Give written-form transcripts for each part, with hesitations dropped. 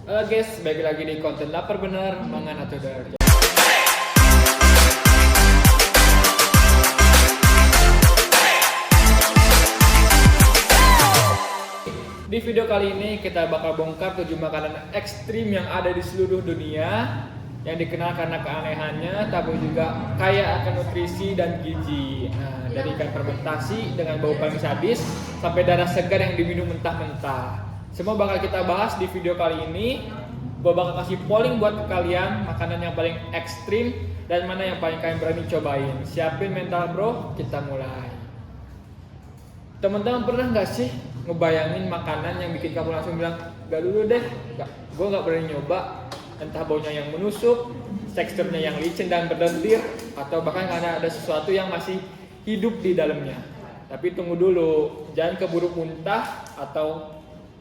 Halo guys, balik lagi di konten lapar bener mangan atau dar. Di video kali ini kita bakal bongkar 7 makanan ekstrim yang ada di seluruh dunia yang dikenal karena keanehannya, tapi juga kaya akan nutrisi dan gizi. Nah, dari ikan fermentasi dengan bau paling sadis sampai darah segar yang diminum mentah-mentah. Semua bakal kita bahas di video kali ini. Gue bakal kasih polling buat kalian makanan yang paling ekstrim dan mana yang paling kalian berani cobain. Siapin mental bro, kita mulai. Teman-teman pernah nggak sih ngebayangin makanan yang bikin kamu langsung bilang gak dulu deh, gue nggak berani nyoba, entah baunya yang menusuk, teksturnya yang licin dan berlendir, atau bahkan karena ada sesuatu yang masih hidup di dalamnya. Tapi tunggu dulu, jangan keburu muntah atau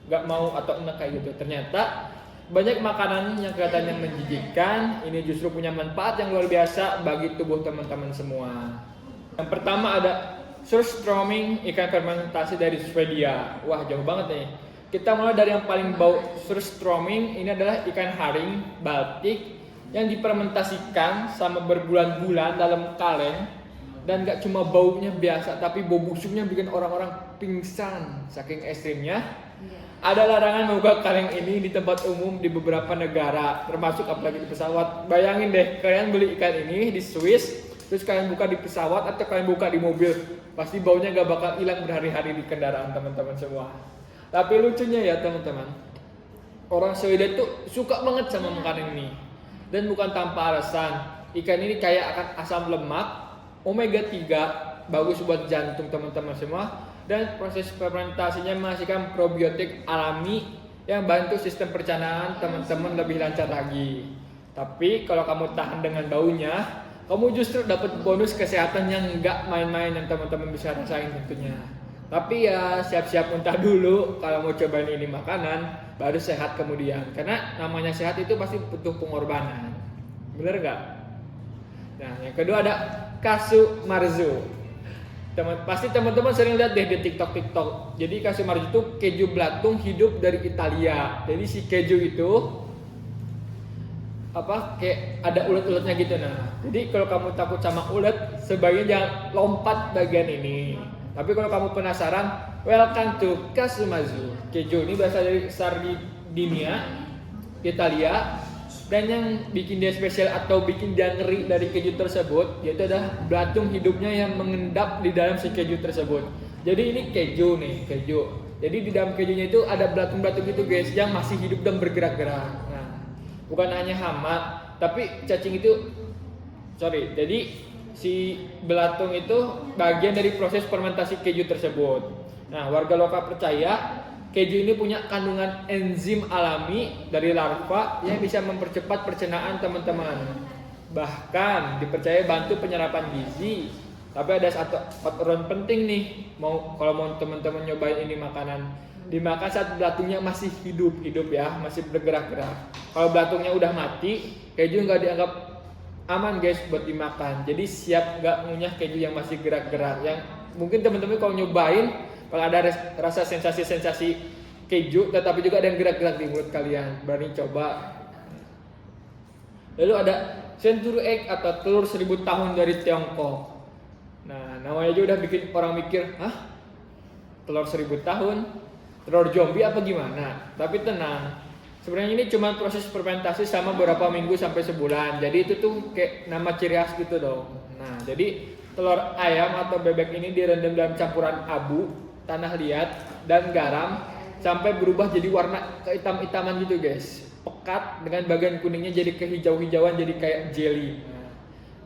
nggak mau atau enak kayak gitu. Ternyata banyak makanan yang kelihatannya menjijikkan, ini justru punya manfaat yang luar biasa bagi tubuh teman-teman semua. Yang pertama ada surströmming, ikan fermentasi dari Swedia. Wah, jauh banget nih. Kita mulai dari yang paling bau. Surströmming ini adalah ikan haring Baltik yang difermentasikan selama berbulan-bulan dalam kaleng, dan gak cuma baunya biasa, tapi bau busuknya bikin orang-orang pingsan saking ekstrimnya. Ada larangan membuka kaleng ini di tempat umum di beberapa negara, termasuk apalagi di pesawat. Bayangin deh, kalian beli ikan ini di Swiss, terus kalian buka di pesawat atau kalian buka di mobil, pasti baunya gak bakal hilang berhari-hari di kendaraan teman-teman semua. Tapi lucunya ya teman-teman, orang Swedia tuh suka banget sama makanan ini, dan bukan tanpa alasan. Ikan ini kaya akan asam lemak, omega 3, bagus buat jantung teman-teman semua, dan proses fermentasinya menghasilkan probiotik alami yang bantu sistem pencernaan teman-teman lebih lancar lagi. Tapi kalau kamu tahan dengan baunya, kamu justru dapat bonus kesehatan yang nggak main-main yang teman-teman bisa rasain tentunya. Tapi ya siap-siap muntah dulu kalau mau cobain ini makanan, baru sehat kemudian. Karena namanya sehat itu pasti butuh pengorbanan. Bener nggak? Nah, yang kedua ada Casu Marzu. Pasti teman-teman sering lihat deh di TikTok. Jadi Casu Marzu itu keju belatung hidup dari Italia. Jadi si keju itu kayak ada ulet-uletnya gitu. Nah, jadi kalau kamu takut sama ulet, sebaiknya jangan lompat bagian ini. Tapi kalau kamu penasaran, welcome to Casu Marzu. Keju ini berasal dari Sardinia, Italia. Dan yang bikin dia spesial atau bikin dia ngeri dari keju tersebut, yaitu adalah belatung hidupnya yang mengendap di dalam si keju tersebut. Jadi ini keju nih, keju. Jadi di dalam kejunya itu ada belatung-belatung itu guys, yang masih hidup dan bergerak-gerak. Nah, bukan hanya hama, tapi cacing itu, jadi si belatung itu bagian dari proses fermentasi keju tersebut. Nah, warga lokal percaya keju ini punya kandungan enzim alami dari larva yang bisa mempercepat pencernaan teman-teman. Bahkan dipercaya bantu penyerapan gizi. Tapi ada satu aturan penting nih, kalau mau teman-teman nyobain ini makanan, dimakan saat belatungnya masih hidup ya, masih bergerak-gerak. Kalau belatungnya udah mati, keju nggak dianggap aman guys buat dimakan. Jadi siap nggak ngunyah keju yang masih gerak-gerak. Yang mungkin teman-teman kalau nyobain, kalau ada rasa sensasi-sensasi keju, tetapi juga ada yang gerak-gerak di mulut kalian, berani coba. Lalu ada century egg atau telur 1000 tahun dari Tiongkok. Nah, namanya aja udah bikin orang mikir, hah? Telur 1000 tahun? Telur zombie apa gimana? Tapi tenang, sebenarnya ini cuma proses fermentasi sama beberapa minggu sampai sebulan. Jadi itu tuh kayak nama ciri khas gitu dong. Nah, jadi telur ayam atau bebek ini direndam dalam campuran abu, tanah liat, dan garam sampai berubah jadi warna kehitam-hitaman gitu guys. Pekat dengan bagian kuningnya jadi kehijau-hijauan, jadi kayak jelly. Nah,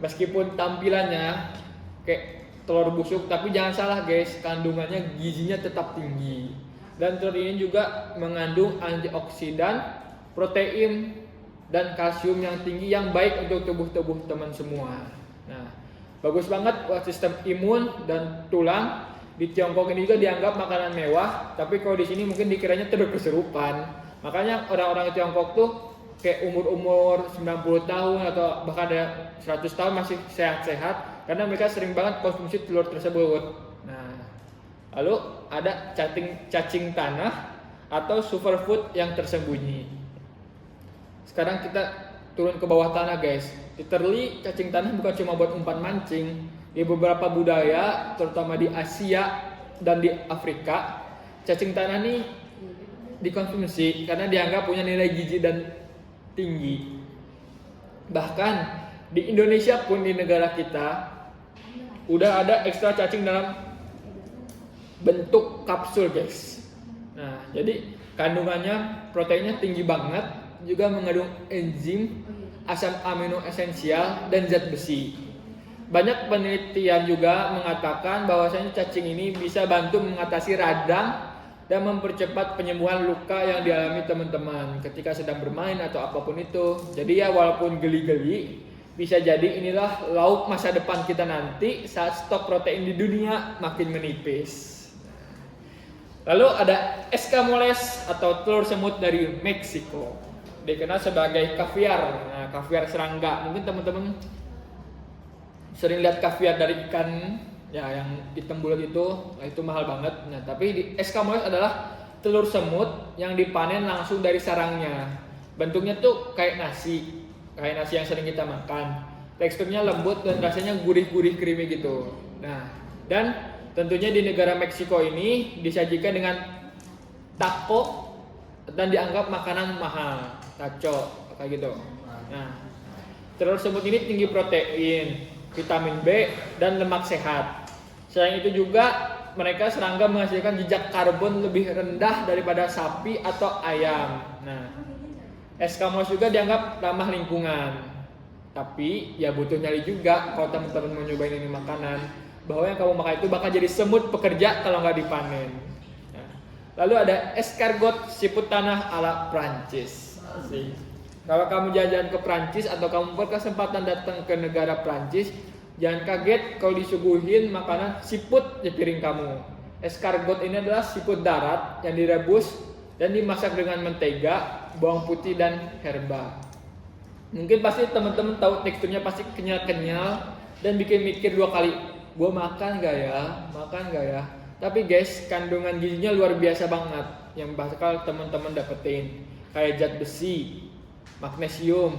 meskipun tampilannya kayak telur busuk, tapi jangan salah guys, kandungannya gizinya tetap tinggi. Dan telur ini juga mengandung antioksidan, protein, dan kalsium yang tinggi yang baik untuk tubuh teman semua. Nah, bagus banget buat sistem imun dan tulang. Di Tiongkok ini juga dianggap makanan mewah, tapi kalau di sini mungkin dikiranya telur kesurupan. Makanya orang-orang Tiongkok tuh kayak umur 90 tahun atau bahkan ada 100 tahun masih sehat-sehat karena mereka sering banget konsumsi telur tersebut. Nah, lalu ada cacing tanah atau superfood yang tersembunyi. Sekarang kita turun ke bawah tanah guys. Literally cacing tanah bukan cuma buat umpan mancing. Di beberapa budaya, terutama di Asia dan di Afrika, cacing tanah ini dikonsumsi karena dianggap punya nilai gizi dan tinggi. Bahkan di Indonesia pun, di negara kita, udah ada ekstra cacing dalam bentuk kapsul guys. Nah, jadi kandungannya proteinnya tinggi banget, juga mengandung enzim, asam amino esensial, dan zat besi. Banyak penelitian juga mengatakan bahwasanya cacing ini bisa bantu mengatasi radang dan mempercepat penyembuhan luka yang dialami teman-teman ketika sedang bermain atau apapun itu. Jadi ya walaupun geli-geli, bisa jadi inilah lauk masa depan kita nanti saat stok protein di dunia makin menipis. Lalu ada escamoles atau telur semut dari Meksiko, dikenal sebagai kaviar. Nah, kaviar serangga. Mungkin teman-teman sering lihat kaviar dari ikan ya yang hitam bulat itu, nah itu mahal banget. Nah, tapi di escamoles adalah telur semut yang dipanen langsung dari sarangnya. Bentuknya tuh kayak nasi yang sering kita makan. Teksturnya lembut dan rasanya gurih-gurih creamy gitu. Nah, dan tentunya di negara Meksiko ini disajikan dengan taco dan dianggap makanan mahal, taco kayak gitu. Nah, telur semut ini tinggi protein, vitamin B, dan lemak sehat. Selain itu juga mereka serangga menghasilkan jejak karbon lebih rendah daripada sapi atau ayam. Nah, escamoles juga dianggap ramah lingkungan. Tapi ya butuh nyali juga kalau teman-teman mau nyobain ini makanan, bahwa yang kamu makan itu bakal jadi semut pekerja kalau nggak dipanen. Nah, lalu ada escargot, siput tanah ala Prancis. Kalau kamu jalan-jalan ke Prancis atau kamu berkesempatan datang ke negara Prancis, jangan kaget kalau disuguhin makanan siput di piring kamu. Escargot ini adalah siput darat yang direbus dan dimasak dengan mentega, bawang putih, dan herba. Mungkin pasti teman-teman tahu teksturnya pasti kenyal-kenyal dan bikin mikir dua kali, gue makan gak ya? Tapi guys, kandungan gizinya luar biasa banget yang bakal teman-teman dapetin, kayak zat besi, magnesium,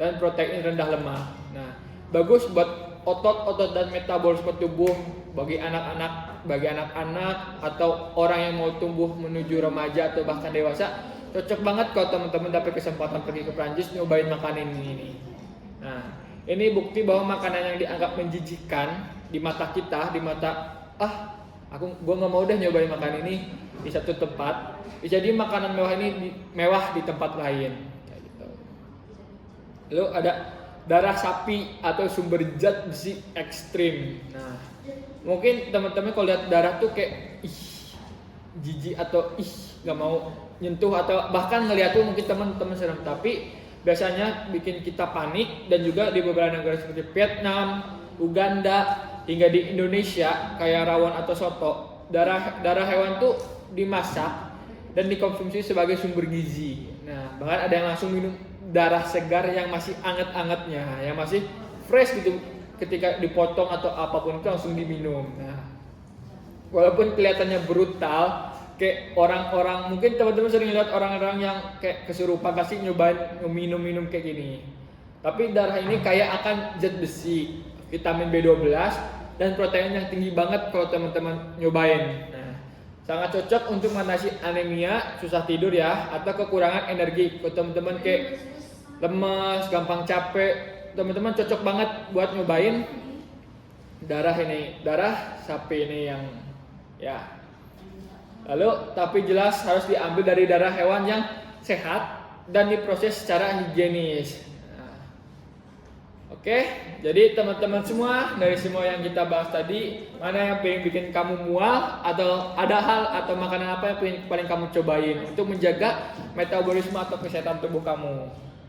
dan protein rendah lemak. Nah, bagus buat otot-otot dan metabolisme tubuh bagi anak-anak atau orang yang mau tumbuh menuju remaja atau bahkan dewasa. Cocok banget kalau teman-teman dapat kesempatan pergi ke Prancis nyobain makanan ini. Nah, ini bukti bahwa makanan yang dianggap menjijikan di mata kita, gue nggak mau deh nyobain makanan ini di satu tempat, jadi makanan mewah di tempat lain. Lalu ada darah sapi atau sumber zat besi ekstrim. Nah, mungkin teman-teman kalau lihat darah tuh kayak jijik atau nggak mau nyentuh atau bahkan ngeliat tuh mungkin teman-teman serem. Tapi biasanya bikin kita panik, dan juga di beberapa negara seperti Vietnam, Uganda, hingga di Indonesia kayak rawon atau soto, darah hewan tuh dimasak dan dikonsumsi sebagai sumber gizi. Nah, bahkan ada yang langsung minum darah segar yang masih anget-angetnya, yang masih fresh gitu, ketika dipotong atau apapun itu langsung diminum. Nah, walaupun kelihatannya brutal, kayak orang-orang, mungkin teman-teman sering lihat orang-orang yang kayak kesurupan pasti nyobain minum kayak gini. Tapi darah ini kaya akan zat besi, vitamin B12, dan protein yang tinggi banget kalau teman-teman nyobain. Nah, sangat cocok untuk mengatasi anemia, susah tidur ya, atau kekurangan energi. Kalau teman-teman kayak lemes, gampang capek, teman-teman cocok banget buat nyobain darah sapi ini yang ya. Lalu tapi jelas harus diambil dari darah hewan yang sehat dan diproses secara higienis. Oke, jadi teman-teman semua, dari semua yang kita bahas tadi, mana yang pengen bikin kamu mual, atau ada hal atau makanan apa yang paling kamu cobain untuk menjaga metabolisme atau kesehatan tubuh kamu?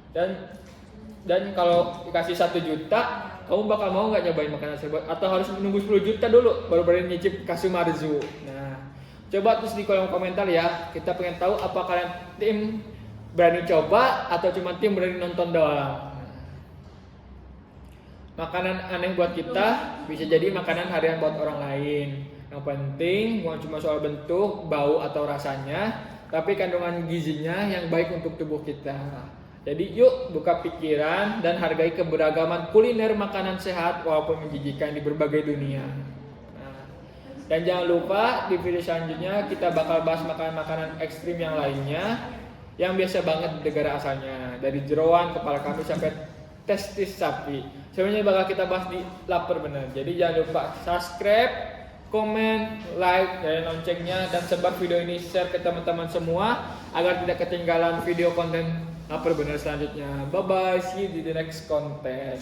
Dan kalau dikasih 1 juta, kamu bakal mau nggak nyobain makanan tersebut? Atau harus menunggu 10 juta dulu baru berani nyicip Kasumarzu? Nah, coba tulis di kolom komentar ya. Kita pengen tahu apa kalian tim berani coba atau cuma tim berani nonton doang. Makanan aneh buat kita bisa jadi makanan harian buat orang lain. Yang penting bukan cuma soal bentuk, bau, atau rasanya, tapi kandungan gizinya yang baik untuk tubuh kita. Jadi yuk buka pikiran dan hargai keberagaman kuliner makanan sehat walaupun menjijikan di berbagai dunia. Nah, dan jangan lupa di video selanjutnya kita bakal bahas makanan-makanan ekstrim yang lainnya yang biasa banget di negara asalnya, dari jeroan, kepala kambing sampai testis sapi. Sebenarnya bakal kita bahas di Lapar Bener. Jadi jangan lupa subscribe, komen, like, dan loncengnya, dan sebar video ini, share ke teman-teman semua agar tidak ketinggalan video konten Lapar Bener selanjutnya. Bye bye, see you di the next content.